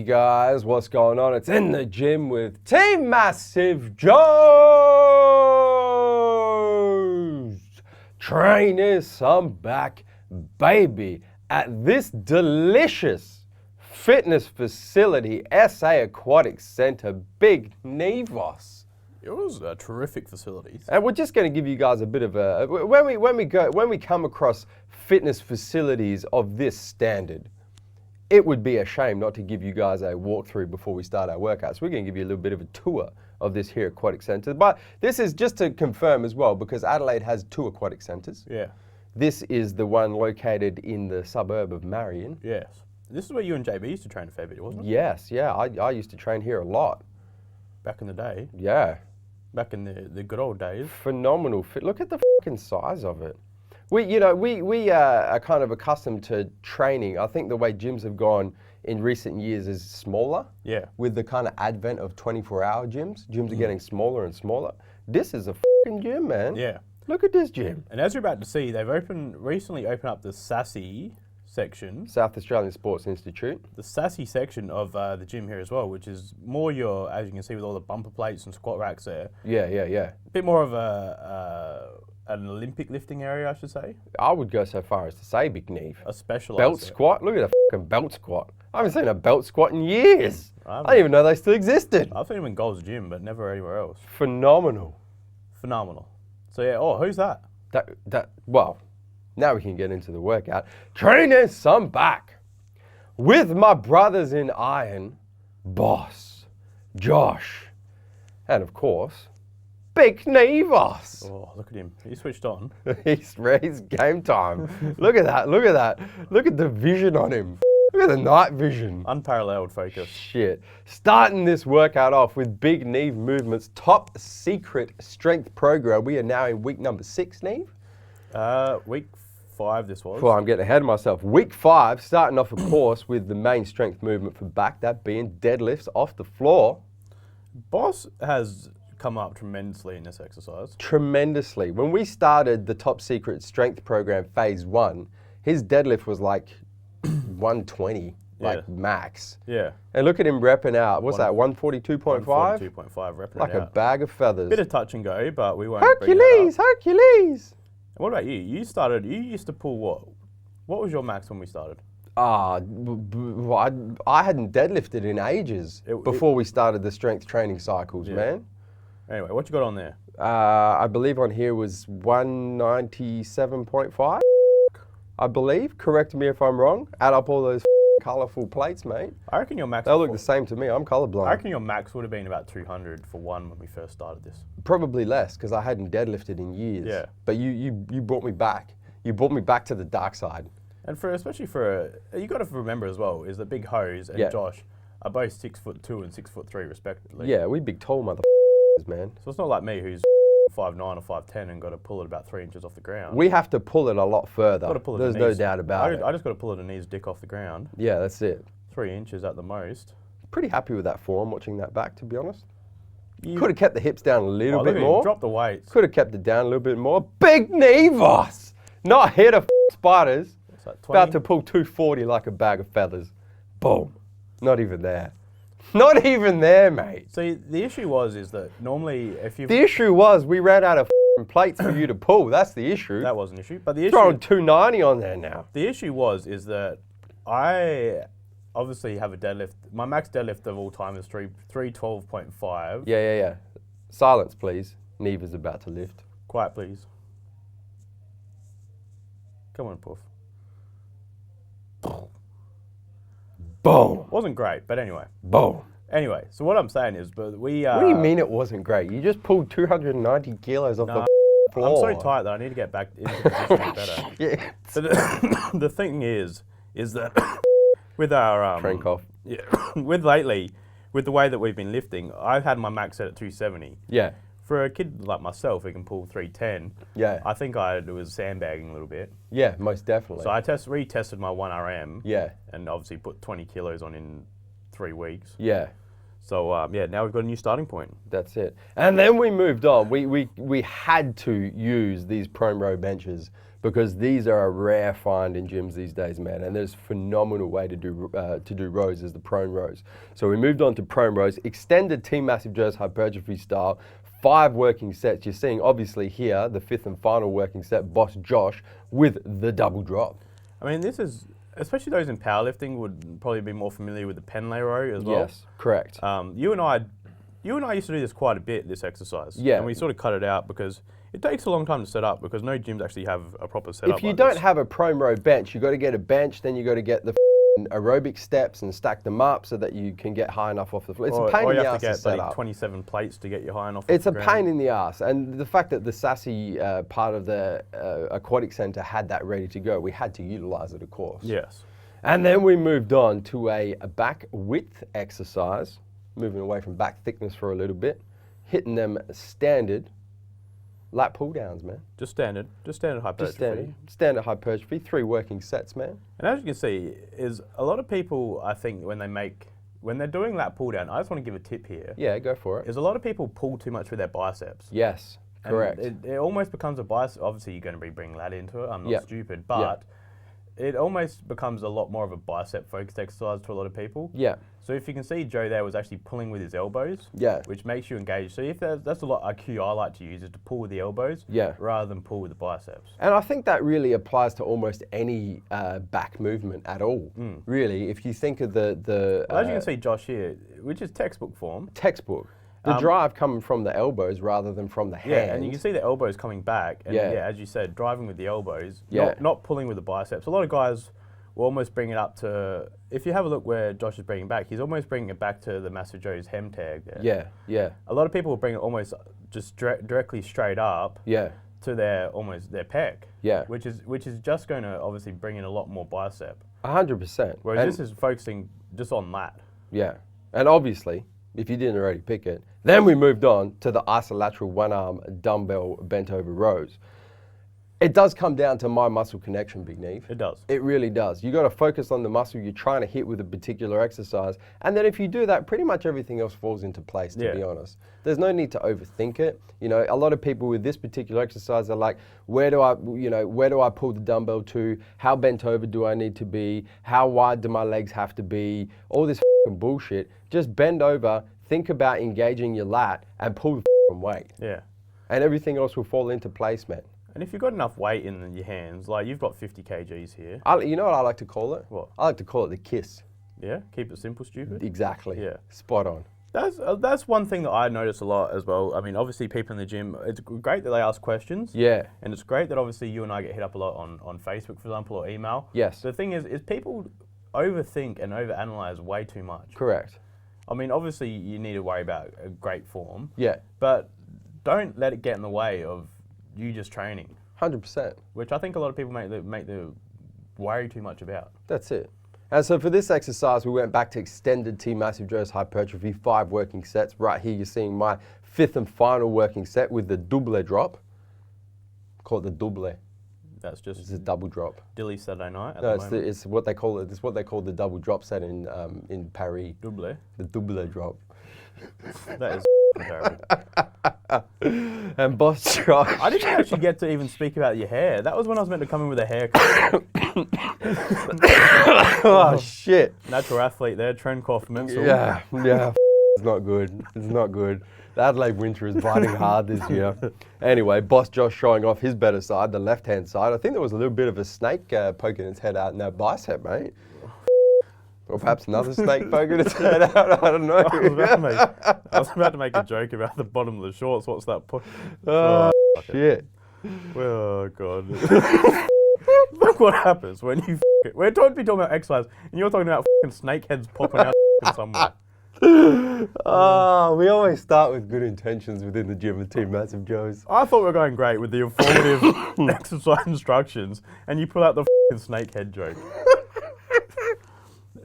guys, what's going on? It's In the Gym with Team MassiveJoes. Trainers, I'm back, baby, at this delicious fitness facility, SA Aquatic Center, Big Neve. It was a terrific facility. And we're just going to give you guys a bit of a when we come across fitness facilities of this standard, it would be a shame not to give you guys a walkthrough before we start our workouts. We're going to give you a little bit of a tour of this here aquatic center. But this is just to confirm as well, because Adelaide has 2 aquatic centers. Yeah. This is the one located in the suburb of Marion. Yes. This is where you and JB used to train a fair bit, wasn't it? Yes, yeah. I used to train here a lot. Back in the day. Yeah. Back in the good old days. Phenomenal fit. Look at the fucking size of it. We are kind of accustomed to training. I think the way gyms have gone in recent years is smaller. Yeah. With the kind of advent of 24-hour gyms. Gyms are getting smaller and smaller. This is a fucking gym, man. Yeah. Look at this gym. And as you're about to see, they've recently opened up the SASI section. South Australian Sports Institute. The SASI section of the gym here as well, which is more your, as you can see with all the bumper plates and squat racks there. Yeah. A bit more of an Olympic lifting area, I should say. I would go so far as to say, Big Neve. A specialized Belt squat. Look at a fucking belt squat. I haven't seen a belt squat in years. I didn't even know they still existed. I've seen them in Gold's Gym, but never anywhere else. Phenomenal. Phenomenal. So yeah, who's that? Well, now we can get into the workout. Trainers, I'm back with my brothers in iron, BOSH, Josh, and of course, Big Neve. Oh, look at him. He switched on. He's game time. Look at that. Look at that. Look at the vision on him. Look at the night vision. Unparalleled focus. Shit. Starting this workout off with Big Neve Movement's top secret strength program. We are now in week number 6, Neve. Week 5 this was. Well, I'm getting ahead of myself. Week 5, starting off, of course, with the main strength movement for back, that being deadlifts off the floor. BOSH has come up tremendously in this exercise. Tremendously. When we started the top secret strength program phase 1, his deadlift was like 120, like max. Yeah. And look at him repping out. What's that, 142.5? 142.5 repping like out. a bag of feathers. Bit of touch and go, but we won't Hercules. And what about you? You used to pull what? What was your max when we started? I hadn't deadlifted in ages before we started the strength training cycles, man. Anyway, what you got on there? I believe on here was 197.5. I believe. Correct me if I'm wrong. Add up all those colourful plates, mate. I reckon your max... They look the same to me. I'm colourblind. I reckon your max would have been about 200 for one when we first started this. Probably less, because I hadn't deadlifted in years. Yeah. But you brought me back. You brought me back to the dark side. And especially for you got to remember as well, is that Big Hose and Josh are both 6'2" and 6'3" respectively. Yeah, we big tall motherfuckers, man. So it's not like me who's 5'9" or 5'10" and got to pull it about 3 inches off the ground. We have to pull it a lot further. There's no doubt about it. I just got to pull it a knee's dick off the ground. Yeah, that's it. 3 inches at the most. Pretty happy with that form, watching that back, to be honest. Could have kept the hips down a little bit more. Drop the weights. Could have kept it down a little bit more. Big Neve. Not here to spiders. What's that, 20? About to pull 240 like a bag of feathers. Boom. Not even there. Not even there, mate. See, the issue is that normally if you... The issue was we ran out of plates for you to pull. That's the issue. That was an issue. But the issue... Throwing 290 on there now. The issue is that I obviously have a deadlift. My max deadlift of all time is 312.5. Yeah. Silence, please. Neve is about to lift. Quiet, please. Come on, Puff. Boom. Wasn't great, but anyway. Boom. Anyway, so what I'm saying is, but we... What do you mean it wasn't great? You just pulled 290 kilos off the floor. I'm so tight that I need to get back into position better. Yeah. So the thing is that with our... Train cough. Yeah, with lately, with the way that we've been lifting, I've had my max set at 270. Yeah. For a kid like myself who can pull 310, I think I was sandbagging a little bit. Yeah, most definitely. So I retested my 1RM. Yeah. And obviously put 20 kilos on in 3 weeks. Yeah. So now we've got a new starting point. That's it. And then we moved on. We had to use these prone row benches because these are a rare find in gyms these days, man. And there's a phenomenal way to do rows as the prone rows. So we moved on to prone rows, extended Team MassiveJoes hypertrophy style, 5 working sets. You're seeing obviously here the 5th and final working set, Boss Josh with the double drop. I mean, this is, especially those in powerlifting would probably be more familiar with the pen lay row as well. Yes, correct. You and I used to do this quite a bit, this exercise. Yeah. And we sort of cut it out because it takes a long time to set up because no gyms actually have a proper setup. If you don't have a prone row bench, you got to get a bench, then you got to get the aerobic steps and stack them up so that you can get high enough off the floor. It's a pain in the ass to set up. 27 plates to get you high enough. It's a pain in the ass, and the fact that the Sassy part of the Aquatic Centre had that ready to go, we had to utilise it, of course. Yes. And then we moved on to a back width exercise, moving away from back thickness for a little bit, hitting them standard lat pull-downs, man. Just standard hypertrophy. Just standard hypertrophy, 3 working sets, man. And as you can see, is a lot of people, I think, when they're doing lat pull-down, I just want to give a tip here. Yeah, go for it. Is a lot of people pull too much with their biceps. Yes, correct. And it almost becomes a bicep. Obviously, you're going to be bringing lat into it. I'm not stupid, but it almost becomes a lot more of a bicep-focused exercise to a lot of people. Yeah. So if you can see, Joe there was actually pulling with his elbows. Yeah. Which makes you engage. So if that's a cue I like to use is to pull with the elbows. Yeah. Rather than pull with the biceps. And I think that really applies to almost any back movement at all. Really, if you think of the well, as you can see, Josh here, which is textbook form. Textbook. The drive coming from the elbows rather than from the hands. Yeah, and you can see the elbows coming back. And yeah, as you said, driving with the elbows, not pulling with the biceps. A lot of guys will almost bring it up to, if you have a look where Josh is bringing back, he's almost bringing it back to the MassiveJoes hem tag there. Yeah, yeah. A lot of people will bring it almost just directly straight up to their pec. Yeah. Which is just going to obviously bring in a lot more bicep. 100%. Whereas this is focusing just on lat. Yeah. And obviously, if you didn't already pick it, then we moved on to the isolateral one-arm dumbbell bent over rows. It does come down to my muscle connection, Big Neve. It does. It really does. You got to focus on the muscle you're trying to hit with a particular exercise. And then if you do that, pretty much everything else falls into place, to be honest. There's no need to overthink it. You know, a lot of people with this particular exercise are like, where do I pull the dumbbell to? How bent over do I need to be? How wide do my legs have to be? All this bullshit. Just bend over, think about engaging your lat, and pull the weight. Yeah. And everything else will fall into place, man. And if you've got enough weight in your hands, like you've got 50 kgs here. You know what I like to call it? What? I like to call it the kiss. Yeah? Keep it simple, stupid? Exactly. Yeah. Spot on. That's one thing that I notice a lot as well. I mean, obviously people in the gym, it's great that they ask questions. Yeah. And it's great that obviously you and I get hit up a lot on Facebook, for example, or email. Yes. The thing is people overthink and overanalyze way too much. Correct. I mean, obviously you need to worry about a great form. Yeah. But don't let it get in the way of you just training. 100%. Which I think a lot of people make the worry too much about. That's it. And so for this exercise, we went back to extended Team MassiveJoes hypertrophy, 5 working sets. Right here, you're seeing my 5th and final working set with the double drop. Call it the double. That's just It's a double drop. Dilly Saturday night. No, it's what they call it. It's what they call the double drop set in Paris. Double. The double drop. That is terrible. And Boss Josh. I didn't actually get to even speak about your hair. That was when I was meant to come in with a haircut. Oh shit! Natural athlete there, Trencroft Mencel. Yeah. It's not good. It's not good. The Adelaide winter is biting hard this year. Anyway, Boss Josh showing off his better side, the left-hand side. I think there was a little bit of a snake poking its head out in that bicep, mate. Or perhaps another snake poking its head out. I don't know. I was about to make a joke about the bottom of the shorts. What's that? Oh, shit. Oh, God. Look what happens when you we're talking about exercise and you're talking about snake heads popping out somewhere. Oh, we always start with good intentions within the gym of Team MassiveJoes. I thought we were going great with the informative exercise instructions and you pull out the snake head joke.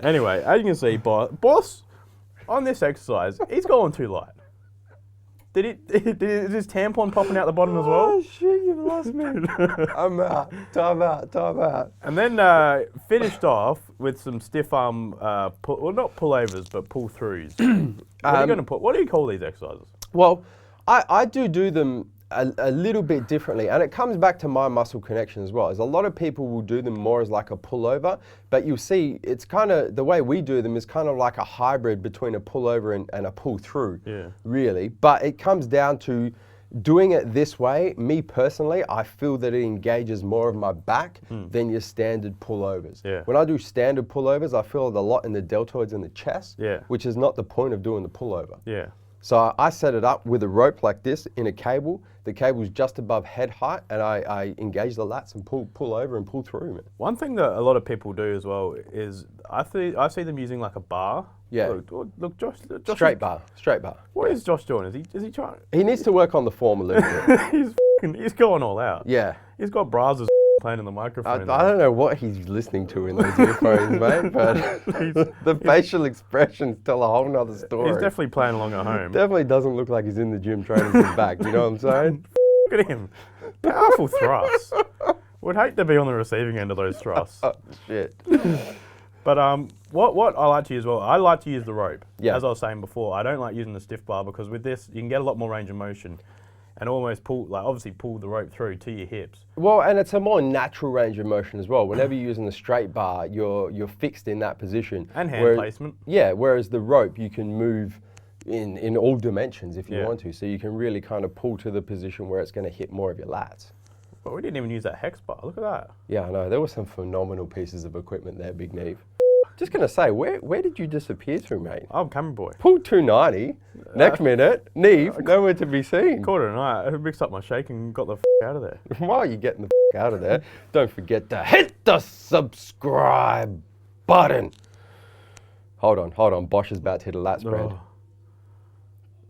Anyway, as you can see, Boss, on this exercise, he's going too light. Is his tampon popping out the bottom as well? Oh shit, you've lost me. I'm out. Time out. And then finished off with some stiff arm, not pullovers, but pull-throughs. What are you going to put? What do you call these exercises? Well, I do them a little bit differently, and it comes back to my muscle connection as well. Is a lot of people will do them more as like a pullover, but you'll see it's kind of the way we do them is kind of like a hybrid between a pullover and a pull through, really. But it comes down to doing it this way. Me personally, I feel that it engages more of my back than your standard pullovers. When I do standard pullovers, I feel it a lot in the deltoids and the chest, which is not the point of doing the pullover. So I set it up with a rope like this in a cable. The cable's just above head height, and I engage the lats and pull over and pull through, man. One thing that a lot of people do as well is I see them using like a bar. Look, Josh straight bar. What is Josh doing? Is he trying? He needs to work on the form a little bit. he's going all out. Yeah. He's got bras playing in the microphone. I don't know what he's listening to in those earphones, mate, but the facial expressions tell a whole nother story. He's definitely playing along at home. Definitely doesn't look like he's in the gym training his back, you know what I'm saying? Look at him. Powerful thrusts. Would hate to be on the receiving end of those thrusts. Oh, shit. But what I like to use, I like to use the rope. As I was saying before, I don't like using the stiff bar because with this, you can get a lot more range of motion and almost obviously pull the rope through to your hips. Well, and it's a more natural range of motion as well. Whenever you're using the straight bar, you're fixed in that position. And hand placement. Yeah, whereas the rope, you can move in all dimensions if you want to. So you can really kind of pull to the position where it's going to hit more of your lats. But we didn't even use that hex bar. Look at that. Yeah, I know. There were some phenomenal pieces of equipment there, Big Neve. Just going to say, where did you disappear to, mate? I'm camera boy. Pull 290. Next minute, Neve, nowhere to be seen. Caught it tonight. I mixed up my shake and got the out of there. While you're getting the out of there, don't forget to hit the subscribe button. Hold on. BOSH is about to hit a lat spread.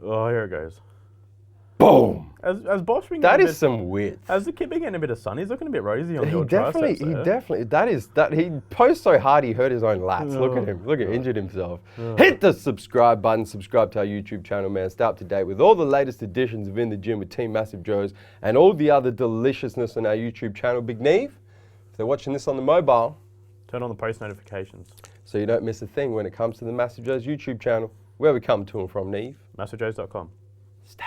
Oh, here it goes. Boom! As BOSH been that is some width. As the kid been getting a bit of sun, he's looking a bit rosy on the triceps. He definitely. He posed so hard he hurt his own lats. Look at him. Look at injured himself. Hit the subscribe button. Subscribe to our YouTube channel, man. Stay up to date with all the latest editions of In the Gym with Team MassiveJoes and all the other deliciousness on our YouTube channel. Big Neve, if they're watching this on the mobile, turn on the post notifications so you don't miss a thing when it comes to the MassiveJoes YouTube channel. Where we come to and from, Neve? MassiveJoes.com. Stay